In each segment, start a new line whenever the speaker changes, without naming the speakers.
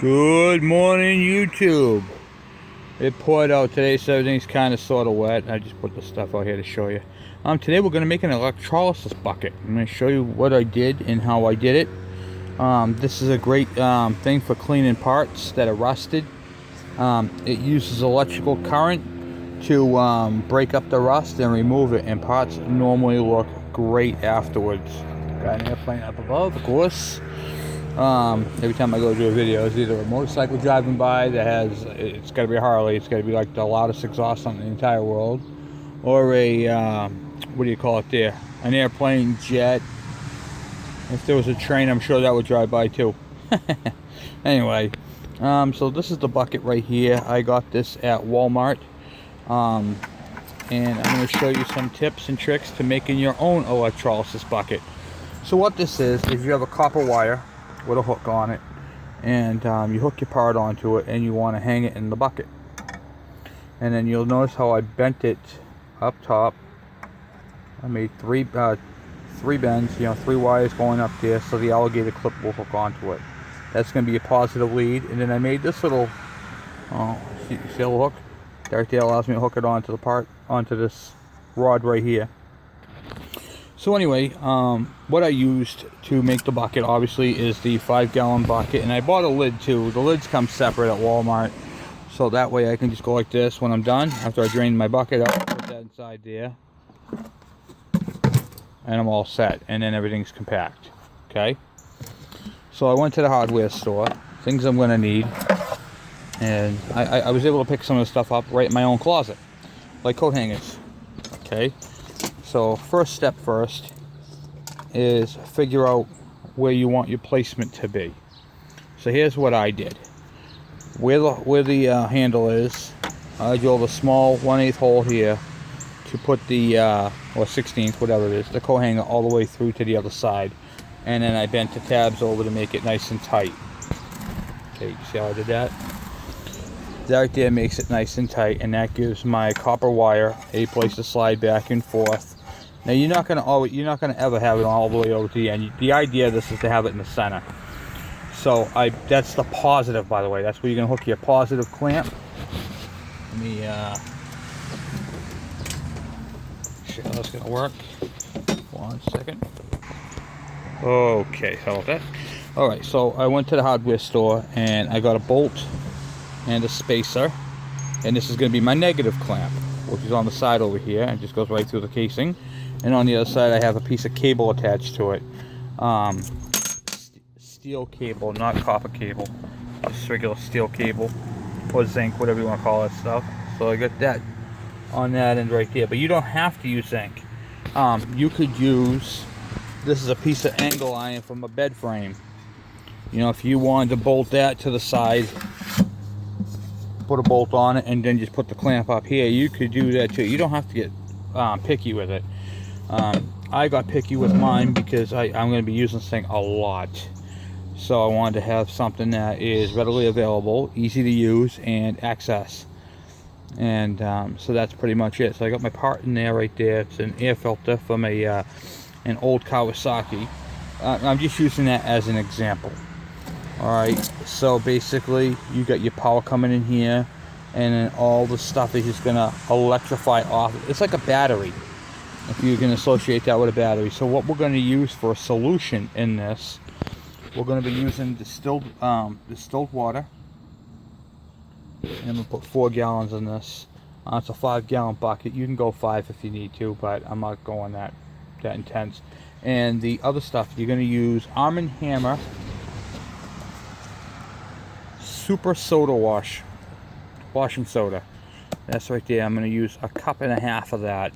Good morning, YouTube. It poured out today, so everything's kind of sort of wet. I just put the stuff out here to show you. Today we're going to make an electrolysis bucket. I'm going to show you what I did and how I did it. This is a great thing for cleaning parts that are rusted. It uses electrical current to break up the rust and remove it, and parts normally look great afterwards. Got an airplane up above, of course. Every time I go do a video, it's either a motorcycle driving by that has, it's got to be a Harley, it's got to be like the loudest exhaust on the entire world, or a, what do you call it there, an airplane, jet. If there was a train, I'm sure that would drive by too. Anyway, so this is the bucket right here. I got this at Walmart, and I'm going to show you some tips and tricks to making your own electrolysis bucket. So what this is you have a copper wire with a hook on it, and you hook your part onto it, and you want to hang it in the bucket. And then you'll notice how I bent it up top. I made three bends, three wires going up there, so the alligator clip will hook onto it. That's going to be a positive lead. And then I made this little, see the little hook? Right there allows me to hook it onto the part, onto this rod right here. So anyway, what I used to make the bucket obviously is the 5-gallon bucket, and I bought a lid too. The lids come separate at Walmart, so that way I can just go like this when I'm done. After I drain my bucket out, put that inside there, and I'm all set, and then everything's compact. Okay, so I went to the hardware store, things I'm going to need, and I was able to pick some of the stuff up right in my own closet, like coat hangers. Okay. So first step is figure out where you want your placement to be. So here's what I did. Where the handle is, I drilled a small 1/8 hole here to put the, or 16th, whatever it is, the coat hanger all the way through to the other side. And then I bent the tabs over to make it nice and tight. Okay, you see how I did that? That right there makes it nice and tight, and that gives my copper wire a place to slide back and forth. Now you're not gonna ever have it all the way over to the end. The idea of this is to have it in the center. So that's the positive, by the way. That's where you're gonna hook your positive clamp. Let me show how that's gonna work. 1 second. Okay, how about that? All right, so I went to the hardware store and I got a bolt and a spacer, and this is going to be my negative clamp, which is on the side over here, and just goes right through the casing. And on the other side I have a piece of cable attached to it, steel cable, not copper cable, just regular steel cable, or zinc, whatever you want to call that stuff. So I got that on that end right there, but you don't have to use zinc. You could use, this is a piece of angle iron from a bed frame. If you wanted to bolt that to the side, put a bolt on it, and then just put the clamp up here, you could do that too. You don't have to get picky with it. I got picky with mine because I'm going to be using this thing a lot, so I wanted to have something that is readily available, easy to use, and access. And so that's pretty much it. So I got my part in there right there. It's an air filter from an old Kawasaki. I'm just using that as an example. Alright, so basically you got your power coming in here, and then all the stuff is just going to electrify off. It's like a battery, if you can associate that with a battery. So what we're going to use for a solution in this, we're going to be using distilled water. And I'm going to put 4 gallons in this. It's a 5-gallon bucket. You can go 5 if you need to, but I'm not going that intense. And the other stuff, you're going to use Arm & Hammer Super Soda washing soda. That's right there. I'm going to use 1.5 cups of that.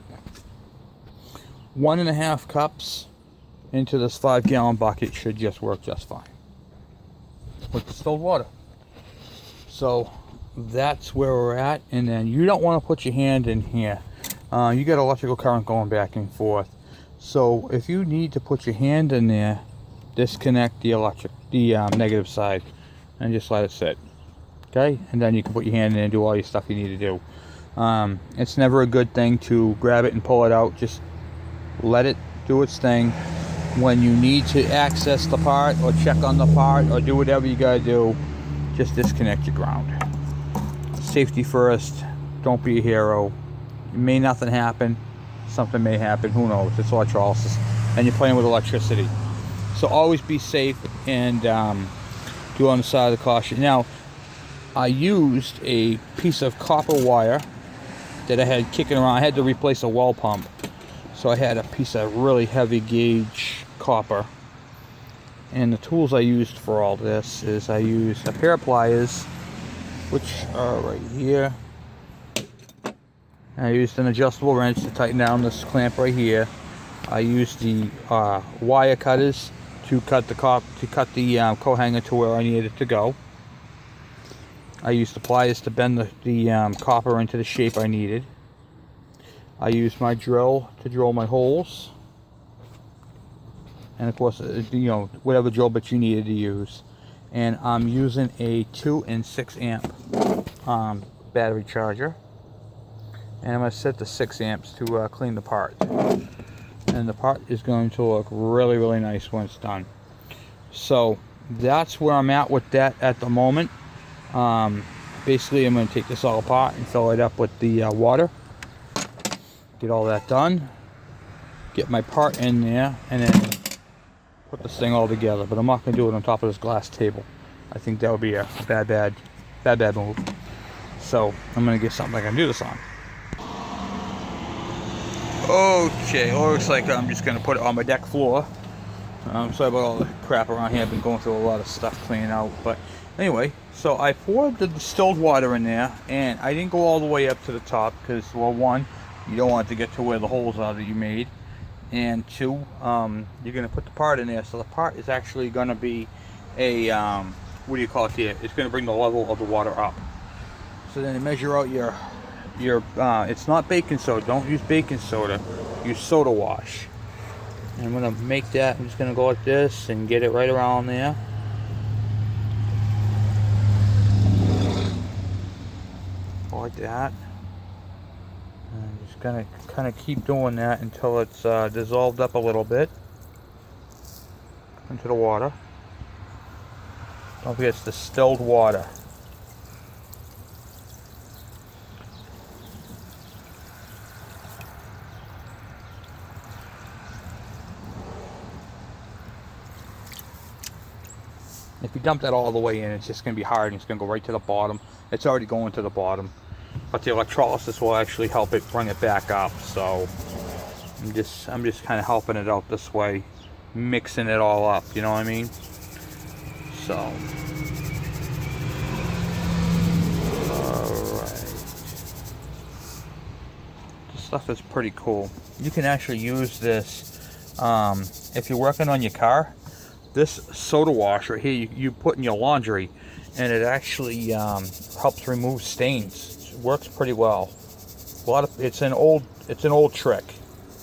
1.5 cups into this 5-gallon bucket should just work just fine with distilled water. So that's where we're at. And then you don't want to put your hand in here. You got electrical current going back and forth. So if you need to put your hand in there, disconnect the negative side and just let it sit. Okay, and then you can put your hand in and do all your stuff you need to do. It's never a good thing to grab it and pull it out. Just let it do its thing. When you need to access the part or check on the part or do whatever you gotta do, just disconnect your ground. Safety first. Don't be a hero. May nothing happen. Something may happen. Who knows? It's electrolysis, and you're playing with electricity. So always be safe and do on the side of the caution. Now, I used a piece of copper wire that I had kicking around. I had to replace a well pump, so I had a piece of really heavy gauge copper. And the tools I used for all this is I used a pair of pliers, which are right here. I used an adjustable wrench to tighten down this clamp right here. I used the wire cutters to cut the coat hanger to where I needed it to go. I used the pliers to bend the copper into the shape I needed. I used my drill to drill my holes, and of course, you know, whatever drill bit you needed to use. And I'm using a 2 and 6 amp battery charger, and I'm going to set the 6 amps to clean the part. And the part is going to look really, really nice when it's done. So that's where I'm at with that at the moment. Basically, I'm going to take this all apart and fill it up with the water. Get all that done. Get my part in there, and then put this thing all together. But I'm not going to do it on top of this glass table. I think that would be a bad move. So I'm going to get something I can do this on. Okay, looks like I'm just going to put it on my deck floor. Sorry about all the crap around here. I've been going through a lot of stuff cleaning out. But anyway, so I poured the distilled water in there, and I didn't go all the way up to the top because, well, one, you don't want it to get to where the holes are that you made. And two, you're going to put the part in there. So the part is actually going to be a, what do you call it here? It's going to bring the level of the water up. So then you measure out your it's not baking soda. Don't use baking soda. Use soda wash. And I'm going to make that. I'm just going to go like this and get it right around there. Like that. And I'm just going to kind of keep doing that until it's dissolved up a little bit into the water. Don't forget, it's distilled water. If you dump that all the way in, it's just going to be hard and it's going to go right to the bottom. It's already going to the bottom. But the electrolysis will actually help it bring it back up. So I'm just kind of helping it out this way, mixing it all up, you know what I mean? So alright. This stuff is pretty cool. You can actually use this if you're working on your car. This soda wash right here, you put in your laundry, and it actually helps remove stains. It works pretty well. It's an old trick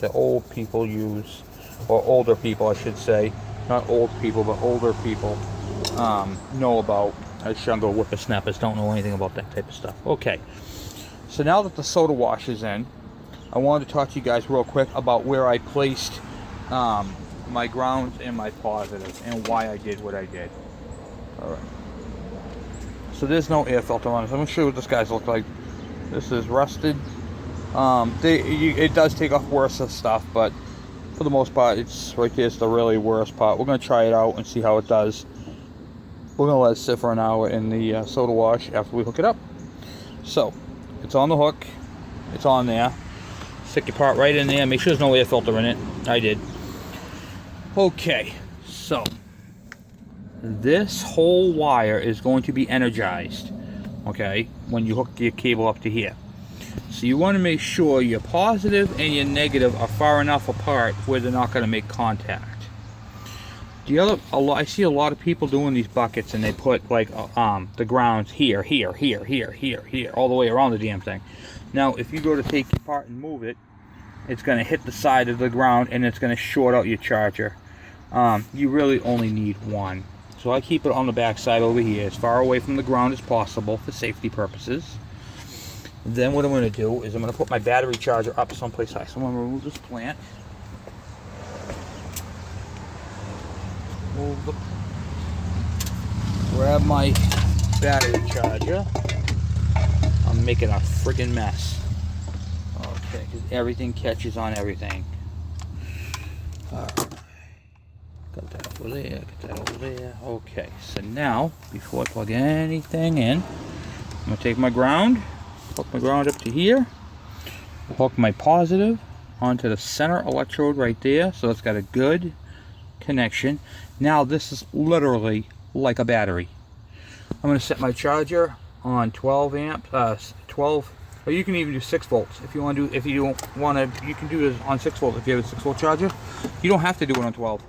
that old people use, or older people, I should say. Not old people, but older people know about. Us younger whippersnappers don't know anything about that type of stuff. Okay, so now that the soda wash is in, I wanted to talk to you guys real quick about where I placed my grounds and my positives, and why I did what I did. Alright. So there's no air filter on it. So I'm going to show you what this guy's look like. This is rusted. It does take off worse stuff, but for the most part, it's right there. It's the really worst part. We're going to try it out and see how it does. We're going to let it sit for an hour in the soda wash after we hook it up. So, it's on the hook. It's on there. Stick your part right in there. Make sure there's no air filter in it. I did. Okay, so this whole wire is going to be energized, okay, when you hook your cable up to here. So you want to make sure your positive and your negative are far enough apart where they're not going to make contact. I see a lot of people doing these buckets, and they put like the grounds here, all the way around the damn thing. Now, if you go to take your part and move it, it's going to hit the side of the ground, and it's going to short out your charger. You really only need one. So I keep it on the back side over here, as far away from the ground as possible for safety purposes. Then what I'm going to do is I'm going to put my battery charger up someplace high. So I'm going to remove this plant. Grab my battery charger. I'm making a friggin' mess. Okay, because everything catches on everything. Alright. Got that over there, got that over there. Okay, so now, before I plug anything in, I'm going to take my ground, hook my ground up to here, hook my positive onto the center electrode right there, so it's got a good connection. Now this is literally like a battery. I'm going to set my charger on 12 amps, 12, or you can even do 6 volts if you want to do. If you don't want to, you can do this on 6 volts if you have a 6 volt charger. You don't have to do it on 12.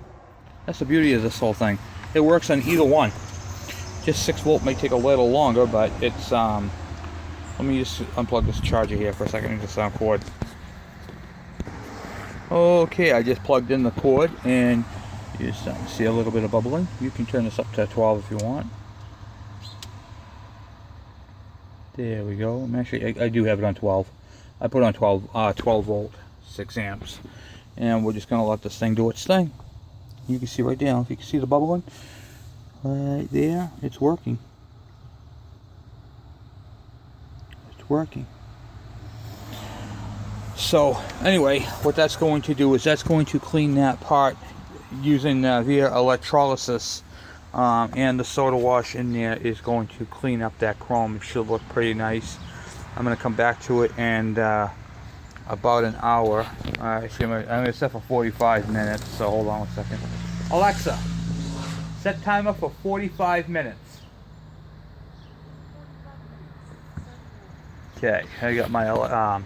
That's the beauty of this whole thing. It works on either one. Just 6 volt may take a little longer, but it's let me just unplug this charger here for a second and just cord. Okay, I just plugged in the cord and you see a little bit of bubbling. You can turn this up to 12 if you want. There we go. Actually, I do have it on 12. I put it on 12 volt, 6 amps. And we're just going to let this thing do its thing. You can see right down, if you can see the bubbling, right there, it's working. It's working. So, anyway, what that's going to do is that's going to clean that part using via electrolysis. And the soda wash in there is going to clean up that chrome. It should look pretty nice. I'm going to come back to it and about an hour. Actually, I'm going to set for 45 minutes, so hold on a second. Alexa, set timer for 45 minutes. Okay, I got my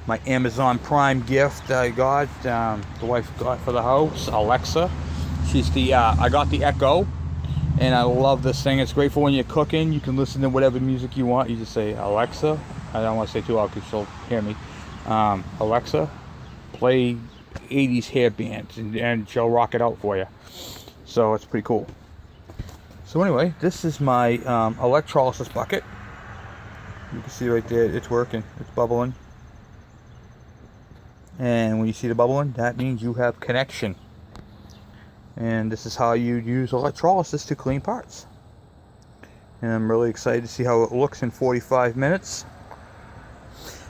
my Amazon Prime gift I got, the wife got for the house, Alexa. She's the, I got the Echo, and I love this thing. It's great for when you're cooking. You can listen to whatever music you want. You just say, Alexa, I don't want to say too loud because she'll hear me. Alexa, play 80s hair bands, and she'll rock it out for you. So it's pretty cool. So anyway, this is my electrolysis bucket. You can see right there, it's working. It's bubbling. And when you see the bubbling, that means you have connection. And this is how you use electrolysis to clean parts. And I'm really excited to see how it looks in 45 minutes.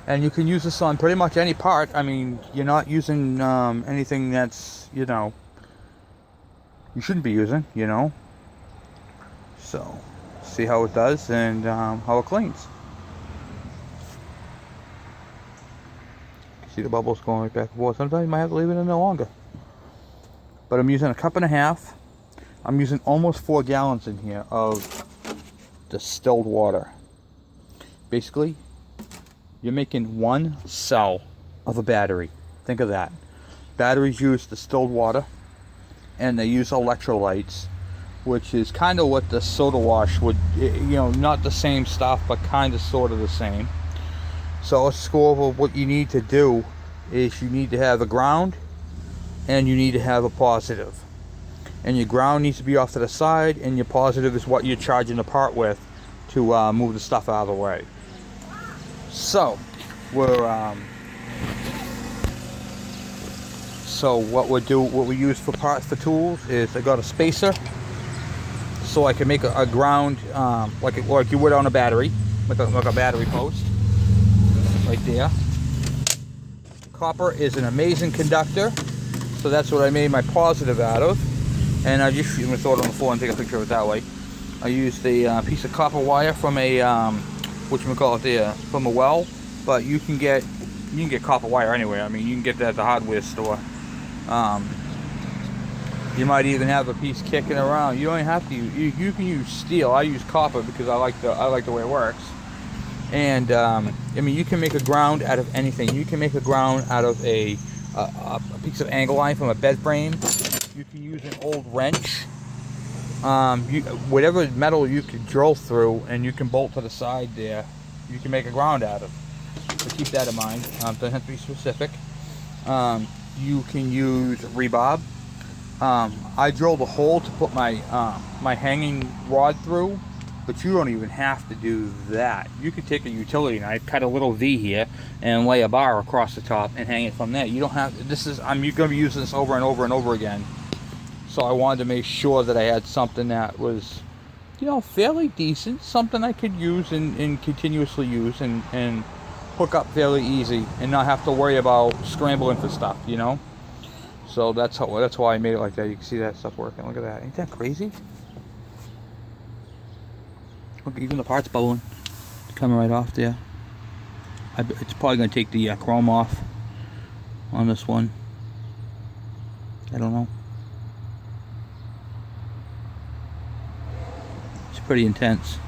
And you can use this on pretty much any part. I mean, you're not using anything that's, you know, you shouldn't be using, you know. So, see how it does and how it cleans. See the bubbles going right back and forth. Sometimes you might have to leave it in there longer. But I'm using a cup and a half. I'm using almost 4 gallons in here of distilled water. Basically, you're making 1 cell of a battery. Think of that. Batteries use distilled water, and they use electrolytes, which is kind of what the soda wash would, you know, not the same stuff, but kind of sort of the same. So let's go over what you need to do. Is you need to have a ground and you need to have a positive. And your ground needs to be off to the side, and your positive is what you're charging the part with to move the stuff out of the way. So what we use for parts for tools is I got a spacer, so I can make a ground like you would on a battery, like a battery post. Right there. Copper is an amazing conductor, so that's what I made my positive out of. And I'm gonna throw it on the floor and take a picture of it that way. I used a piece of copper wire from a from a well, but you can get copper wire anywhere. I mean, you can get that at the hardware store. You might even have a piece kicking around. You don't even have to. You can use steel. I use copper because I like the way it works. And I mean, you can make a ground out of anything. You can make a ground out of a piece of angle line from a bed frame. You can use an old wrench. Whatever metal you can drill through and you can bolt to the side there, you can make a ground out of. So keep that in mind. Doesn't have to be specific. You can use rebarb. I drilled a hole to put my my hanging rod through. But you don't even have to do that. You could take a utility knife, cut a little V here, and lay a bar across the top and hang it from there. You don't have, I'm going to be using this over and over and over again. So I wanted to make sure that I had something that was you know, fairly decent. Something I could use and continuously use and hook up fairly easy and not have to worry about scrambling for stuff, you know. So that's why I made it like that. You can see that stuff working. Look at that. Ain't that crazy? Look, even the parts bubbling, coming right off there. It's probably going to take the chrome off on this one. I don't know. It's pretty intense.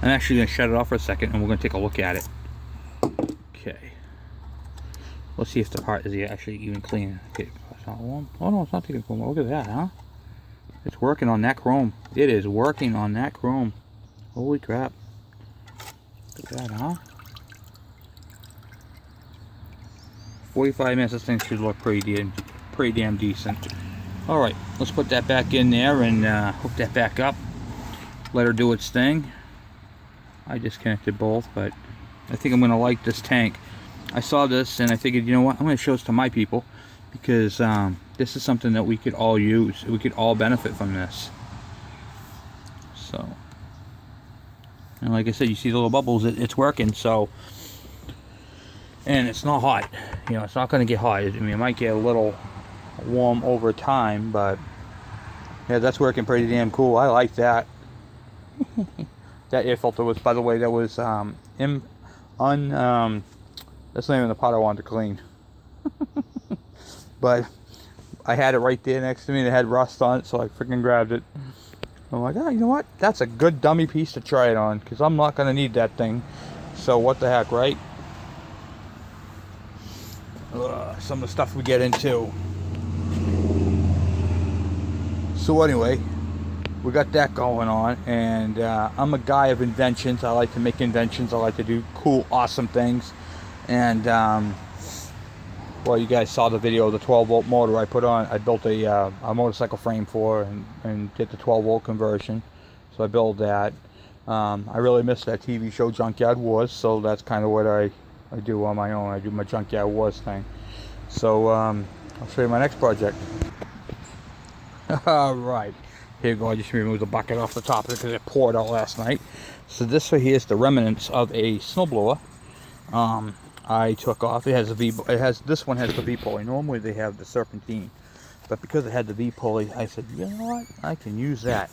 I'm actually going to shut it off for a second and we're going to take a look at it. Okay. Let's see if the part is actually even clean. Okay. It's not warm. Oh no, it's not taking chrome. Look at that, huh? It's working on that chrome. It is working on that chrome. Holy crap. Look at that, huh? 45 minutes, this thing should look pretty damn decent. Alright, let's put that back in there and hook that back up. Let her do its thing. I disconnected both, but I think I'm going to like this tank. I saw this and I figured, you know what, I'm going to show this to my people because this is something that we could all use. We could all benefit from this. So, and like I said, you see the little bubbles, it's working. So, and it's not hot. You know, it's not going to get hot. I mean, it might get a little warm over time, but yeah, that's working pretty damn cool. I like that. That air filter was, by the way, that was that's not even the pot I wanted to clean. But I had it right there next to me and it had rust on it, so I freaking grabbed it. I'm like, oh, you know what? That's a good dummy piece to try it on, because I'm not going to need that thing. So what the heck, right? Some of the stuff we get into. So anyway, we got that going on, and I'm a guy of inventions. I like to make inventions. I like to do cool, awesome things. And well, you guys saw the video of the 12-volt motor I put on. I built a motorcycle frame for and did the 12-volt conversion. So I built that. I really missed that TV show Junkyard Wars, so that's kind of what I do on my own. I do my Junkyard Wars thing. So I'll show you my next project. Alright, here you go. I just removed the bucket off the top of it because it poured out last night. So this right here is the remnants of a snowblower. I took off. It has a V. This one has the V pulley. Normally they have the serpentine, but because it had the V pulley, I said, you know what? I can use that.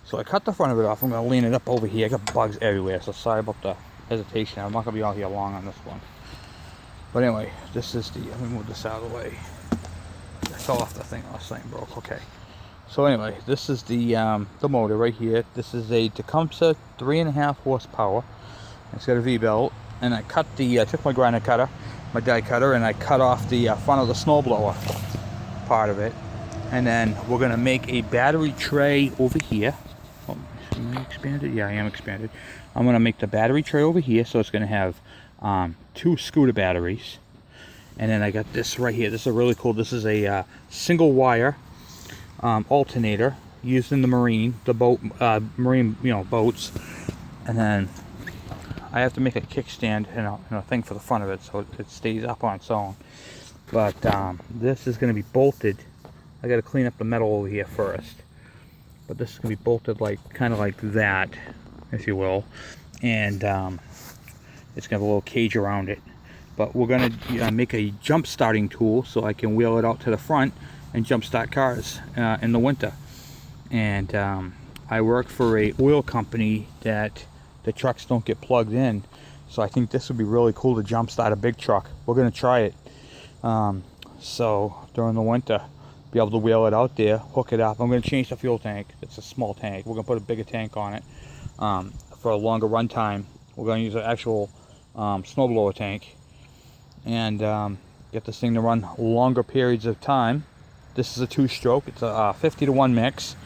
So I cut the front of it off. I'm going to lean it up over here. I got bugs everywhere, so sorry about the hesitation. I'm not going to be out here long on this one. But anyway, this is the. Let me move this out of the way. I fell off the thing last night and broke. Okay. So anyway, this is the motor right here. This is a Tecumseh 3.5 horsepower. It's got a V-belt. And I cut I took my grinder cutter, my die cutter, and I cut off the front of the snowblower part of it. And then we're going to make a battery tray over here. Oh, am I expanded? Yeah, I am expanded. I'm going to make the battery tray over here, so it's going to have 2 scooter batteries. And then I got this right here. This is really cool. This is a single wire alternator used in the marine boats. And then I have to make a kickstand and a thing for the front of it so it stays up on its own. But this is going to be bolted. I got to clean up the metal over here first. But this is going to be bolted kind of like that, if you will. And it's going to have a little cage around it. But we're going to make a jump starting tool so I can wheel it out to the front and jump start cars in the winter. And I work for a oil company that the trucks don't get plugged in, so I think this would be really cool to jump start a big truck. We're going to try it. So during the winter, be able to wheel it out there, hook it up. I'm going to change the fuel tank. It's a small tank. We're going to put a bigger tank on it for a longer run time. We're going to use an actual snowblower tank and get this thing to run longer periods of time. This is a 2-stroke. It's a 50-to-1 mix.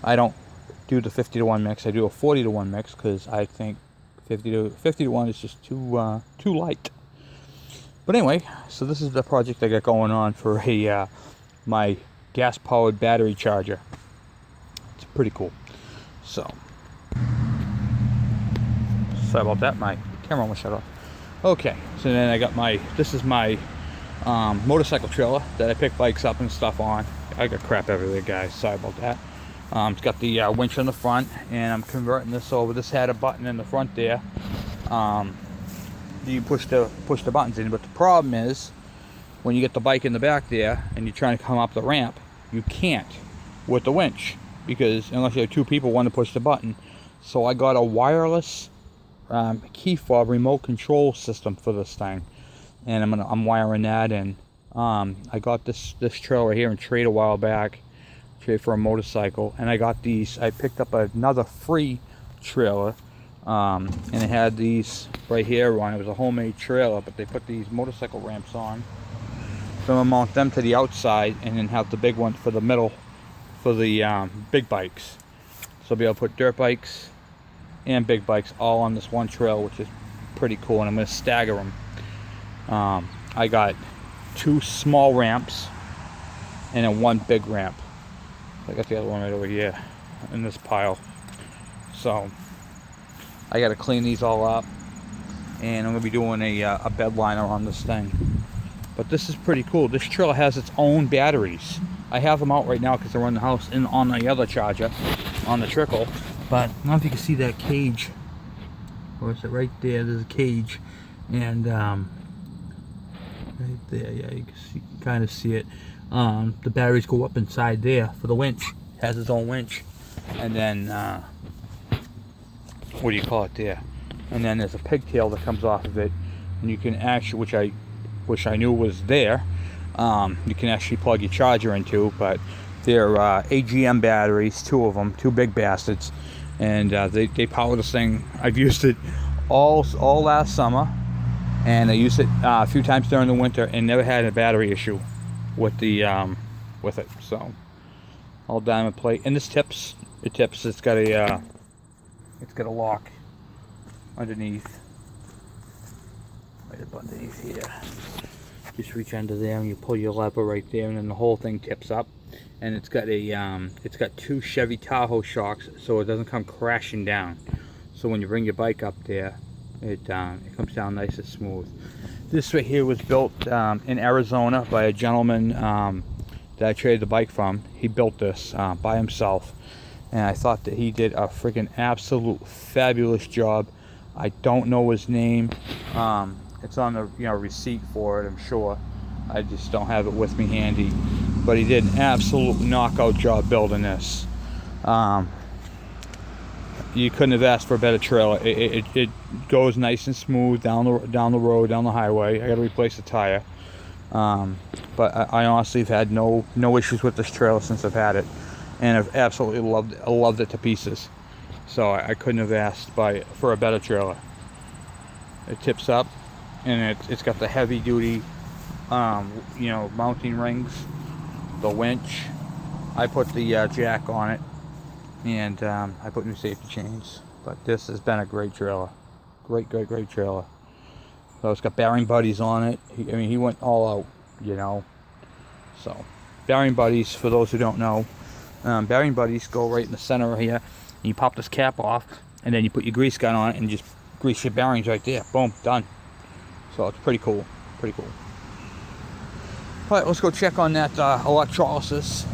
I don't do the 50-to-1 mix. I do a 40-to-1 mix because I think 50-to-1 is just too light. But anyway, so this is the project I got going on for my gas-powered battery charger. It's pretty cool. So sorry about that. My camera almost shut off. Okay, so then I got this is my motorcycle trailer that I pick bikes up and stuff on. I got crap everywhere, guys. Sorry about that. It's got the winch on the front, and I'm converting this over. This had a button in the front there. You push the buttons in, but the problem is when you get the bike in the back there and you're trying to come up the ramp, you can't with the winch, because unless you have two people, one to push the button. So I got a wireless key fob remote control system for this thing, and I'm wiring that in. I got this trailer here in trade a while back, trade for a motorcycle, and I got these. I picked up another free trailer, and it had these right here on. It was a homemade trailer, but they put these motorcycle ramps on. So I'm gonna mount them to the outside, and then have the big one for the middle for the big bikes. So I'll be able to put dirt bikes and big bikes all on this one trail, which is pretty cool, and I'm gonna stagger them. I got 2 small ramps and then 1 big ramp. I got the other one right over here in this pile. So I got to clean these all up, and I'm gonna be doing a bed liner on this thing. But this is pretty cool. This trailer has its own batteries. I have them out right now because they're in the house and on the other charger, on the trickle. But I don't know if you can see that cage. Or is it right there? There's a cage, and right there, yeah, you can kind of see it. The batteries go up inside there for the winch. It has its own winch, and then what do you call it there? And then there's a pigtail that comes off of it, and you can actually, which I knew was there. You can actually plug your charger into, but they're AGM batteries, 2 of them, 2 big bastards, and they power this thing. I've used it all last summer, and I used it a few times during the winter, and never had a battery issue with with it. So all diamond plate, and this tips. It tips. It's got a lock underneath. Right up underneath here. Just reach under there and you pull your lever right there, and then the whole thing tips up. And it's got it's got 2 Chevy Tahoe shocks, so it doesn't come crashing down. So when you bring your bike up there, it comes down nice and smooth. This right here was built in Arizona by a gentleman that I traded the bike from. He built this by himself, and I thought that he did a freaking absolute fabulous job. I don't know his name. It's on the receipt for it, I'm sure. I just don't have it with me handy. But he did an absolute knockout job building this. You couldn't have asked for a better trailer. It goes nice and smooth down the road, down the highway. I got to replace the tire. But I honestly have had no issues with this trailer since I've had it, and I've absolutely loved it to pieces. So I couldn't have asked for a better trailer. It tips up, and it's got the heavy duty mounting rings, the winch. I put the jack on it, and I put new safety chains. But this has been a great trailer, great trailer. So it's got bearing buddies on it. He went all out, So bearing buddies, for those who don't know, bearing buddies go right in the center here. And you pop this cap off, and then you put your grease gun on it and just grease your bearings right there. Boom, done. So it's pretty cool. Alright, let's go check on that electrolysis.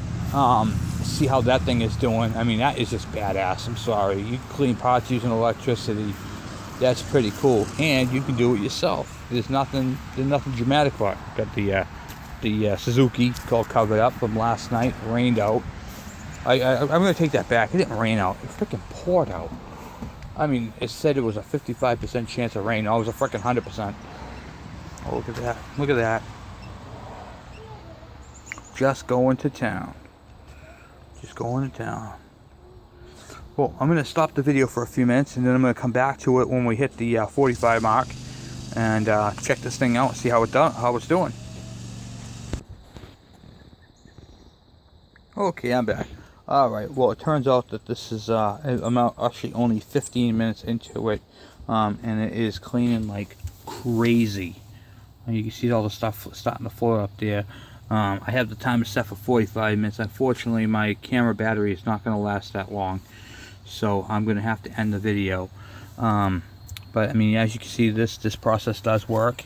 See how that thing is doing. I mean, that is just badass. I'm sorry. You can clean parts using electricity. That's pretty cool. And you can do it yourself. There's nothing dramatic about it. Got the Suzuki all covered up from last night. Rained out. I'm going to take that back. It didn't rain out. It freaking poured out. I mean, it said it was a 55% chance of rain. No, it was a freaking 100%. Oh, look at that. Look at that. Just going to town. Well, I'm going to stop the video for a few minutes, and then I'm going to come back to it when we hit the 45 mark and check this thing out and see how it's doing. Okay, I'm back. Alright, well, it turns out that this is I'm actually only 15 minutes into it, and it is cleaning like crazy. And you can see all the stuff starting to float up there. I have the timer set for 45 minutes. Unfortunately, my camera battery is not going to last that long, so I'm going to have to end the video. But I mean, as you can see, this process does work.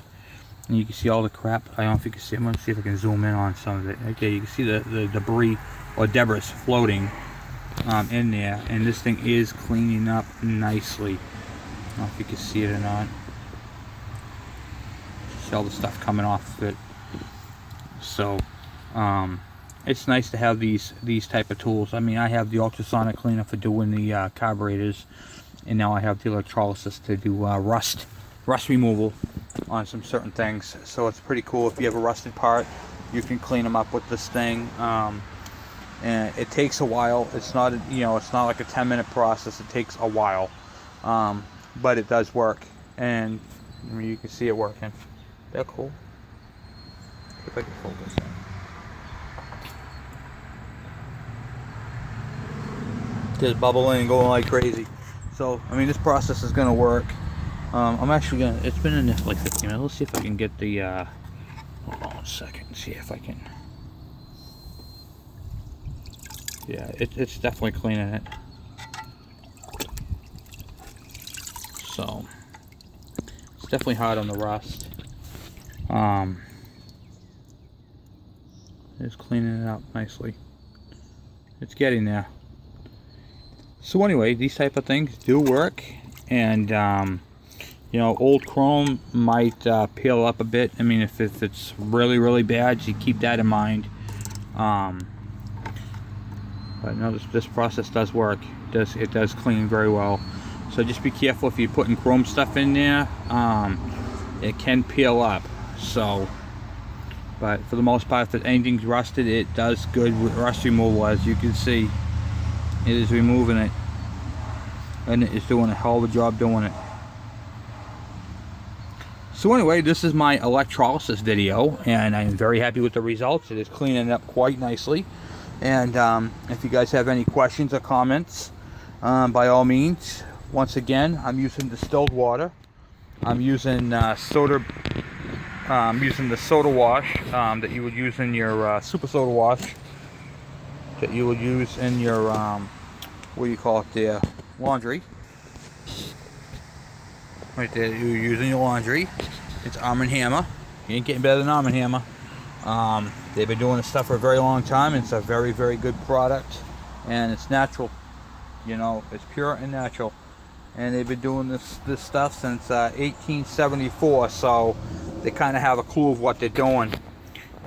And you can see all the crap. I don't know if you can see. I'm going to see if I can zoom in on some of it. Okay, you can see the debris or debris floating in there. And this thing is cleaning up nicely. I don't know if you can see it or not. See all the stuff coming off of it. So, it's nice to have these type of tools. I mean, I have the ultrasonic cleaner for doing the carburetors, and now I have the electrolysis to do rust removal on some certain things. So it's pretty cool. If you have a rusted part, you can clean them up with this thing. And it takes a while. It's not, it's not like a 10-minute process. It takes a while, but it does work, and I mean, you can see it working. They're cool. See if I can focus. Just bubbling and going like crazy. So I mean, this process is gonna work. I'm actually gonna. It's been in there for like 15 minutes. Let's see if I can get the. Hold on a second. See if I can. Yeah, it's definitely cleaning it. So it's definitely hard on the rust. It's cleaning it up nicely. It's getting there. So anyway, these type of things do work, and old chrome might peel up a bit. I mean, if it's really bad, you keep that in mind. But no, this process does work. It does clean very well. So just be careful if you're putting chrome stuff in there. It can peel up. So, but for the most part, if anything's rusted, it does good with rust removal. As you can see, it is removing it, and it is doing a hell of a job doing it. So anyway, this is my electrolysis video, and I'm very happy with the results. It is cleaning it up quite nicely. And if you guys have any questions or comments, by all means, once again, I'm using distilled water. I'm using soda. I'm using the soda wash that you would use in your super soda wash that you would use in your what do you call it there, laundry. Right there, you're using your laundry. It's Arm & Hammer. You ain't getting better than Arm & Hammer. They've been doing this stuff for a very long time, and it's a very good product, and it's natural. It's pure and natural, and they've been doing this stuff since 1874. So they kind of have a clue of what they're doing.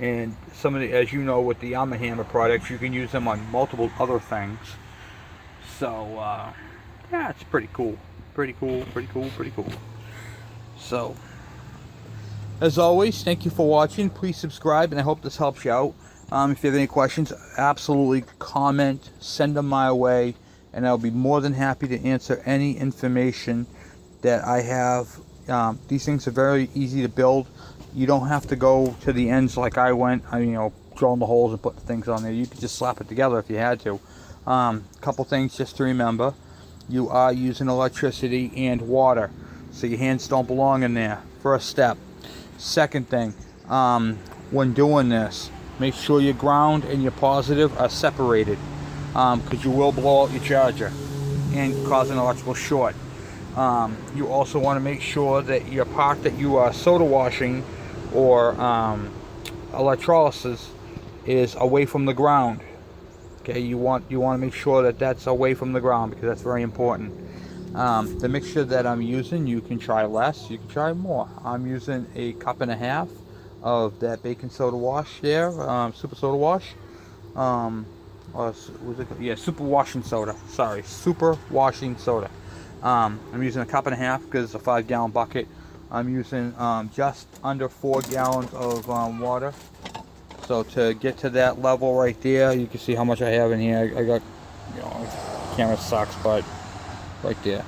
And some of the, as you know, with the Arm & Hammer products, you can use them on multiple other things. So yeah, it's pretty cool. Pretty cool. So, as always, thank you for watching. Please subscribe, and I hope this helps you out. If you have any questions, absolutely comment, send them my way, and I'll be more than happy to answer any information that I have. These things are very easy to build. You don't have to go to the ends like I went, drilling the holes and putting things on there. You could just slap it together if you had to. Couple things just to remember. You are using electricity and water, so your hands don't belong in there. First step. Second thing, when doing this, make sure your ground and your positive are separated, because you will blow out your charger and cause an electrical short. You also want to make sure that your part that you are soda washing or electrolysis is away from the ground. Okay, you want to make sure that that's away from the ground, because that's very important. The mixture that I'm using, you can try less, you can try more. I'm using a 1.5 cups of that baking soda wash there, super soda wash. Super washing soda. Sorry, super washing soda. I'm using a 1.5 cups because it's a 5-gallon bucket. I'm using just under 4 gallons of water. So to get to that level right there, you can see how much I have in here. I got, camera sucks, but right there.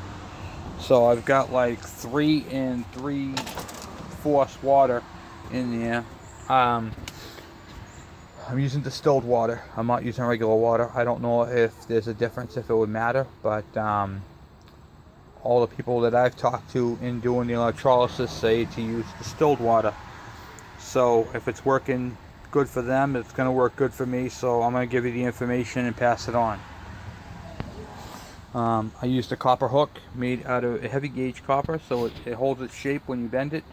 So I've got like 3 3/4 water in there. I'm using distilled water. I'm not using regular water. I don't know if there's a difference, if it would matter, but all the people that I've talked to in doing the electrolysis say to use distilled water. So if it's working good for them, it's going to work good for me. So I'm going to give you the information and pass it on. I used a copper hook made out of a heavy gauge copper, so it holds its shape when you bend it.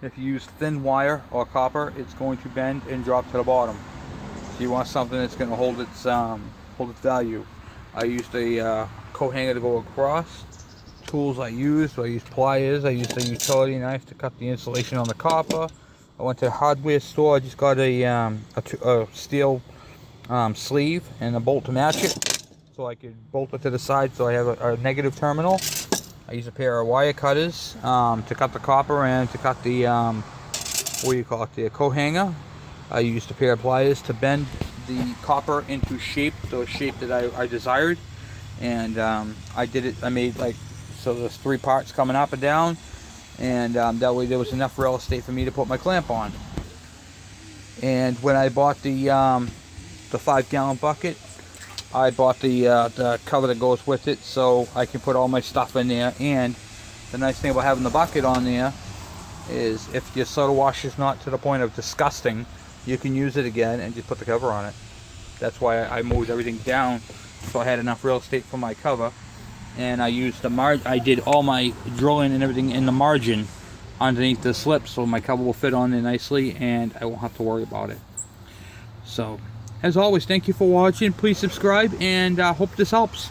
If you use thin wire or copper, it's going to bend and drop to the bottom. So you want something that's going to hold its value. I used a coat hanger to go across. Tools I used pliers. I used a utility knife to cut the insulation on the copper. I went to the hardware store. I just got a steel sleeve and a bolt to match it, so I could bolt it to the side so I have a negative terminal. I used a pair of wire cutters to cut the copper and to cut the the coat hanger. I used a pair of pliers to bend the copper into shape, the shape that I desired, and I did it. I made so there's 3 parts coming up and down, and that way there was enough real estate for me to put my clamp on. And when I bought the 5-gallon bucket, I bought the cover that goes with it, so I can put all my stuff in there. And the nice thing about having the bucket on there is if your soda wash is not to the point of disgusting, you can use it again and just put the cover on it. That's why I moved everything down, so I had enough real estate for my cover. And I used I did all my drilling and everything in the margin underneath the slip, so my cover will fit on there nicely and I won't have to worry about it. So as always, thank you for watching. Please subscribe, and hope this helps.